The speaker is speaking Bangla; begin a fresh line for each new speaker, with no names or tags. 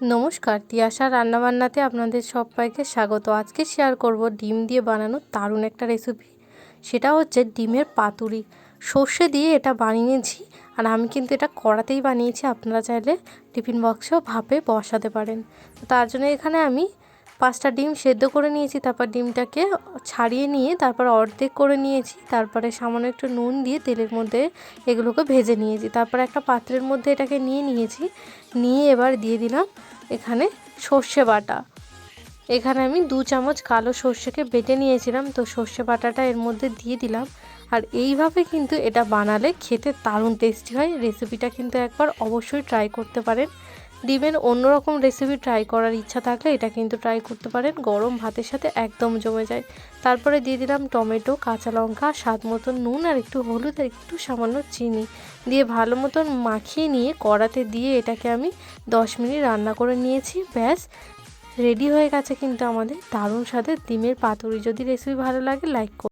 নমস্কার, তিয়াশা রান্নাবান্নাতে আপনাদের সবাইকে স্বাগত। আজকে শেয়ার করব ডিম দিয়ে বানানো দারুণ একটা রেসিপি। সেটা হচ্ছে ডিমের পাতুরি। সর্ষে দিয়ে এটা বানিয়েছি, আর আমি কিন্তু এটা কড়াতেই বানিয়েছি। আপনারা চাইলে টিফিন বক্সেও ভাপে বসাতে পারেন। তো তার জন্য এখানে আমি 5টা ডিম সেদ্ধ করে নিয়েছি। তারপর ডিমটাকে ছাড়িয়ে নিয়ে তারপর অর্ধেক করে নিয়েছি। তারপরে সামান্য একটু নুন দিয়ে তেলের মধ্যে এগুলোকে ভেজে নিয়েছি। তারপর একটা পাত্রের মধ্যে এটাকে নিয়েছি। নিয়ে এবার দিয়ে দিলাম এখানে সর্ষে বাটা। এখানে আমি 2 চামচ কালো সর্ষেকে বেটে নিয়েছিলাম, তো সর্ষে বাটাটা এর মধ্যে দিয়ে দিলাম। আর এইভাবে কিন্তু এটা বানালে খেতে দারুণ টেস্টি হয়। রেসিপিটা কিন্তু একবার অবশ্যই ট্রাই করতে পারেন। ডিমের অন্যরকম রেসিপি ট্রাই করার ইচ্ছা থাকলে এটা কিন্তু ট্রাই করতে পারেন। গরম ভাতের সাথে একদম জমে যায়। তারপরে দিয়ে দিলাম টমেটো, কাঁচা লঙ্কা, স্বাদ মতন নুন, আর একটু হলুদ, আর একটু সামান্য চিনি দিয়ে ভালো মতন মাখিয়ে নিয়ে কড়াতে দিয়ে এটাকে আমি 10 মিনিট রান্না করে নিয়েছি। ব্যাস রেডি হয়ে গেছে কিন্তু আমাদের দারুণ স্বাদের ডিমের পাতুরি। যদি রেসিপি ভালো লাগে লাইক করুন।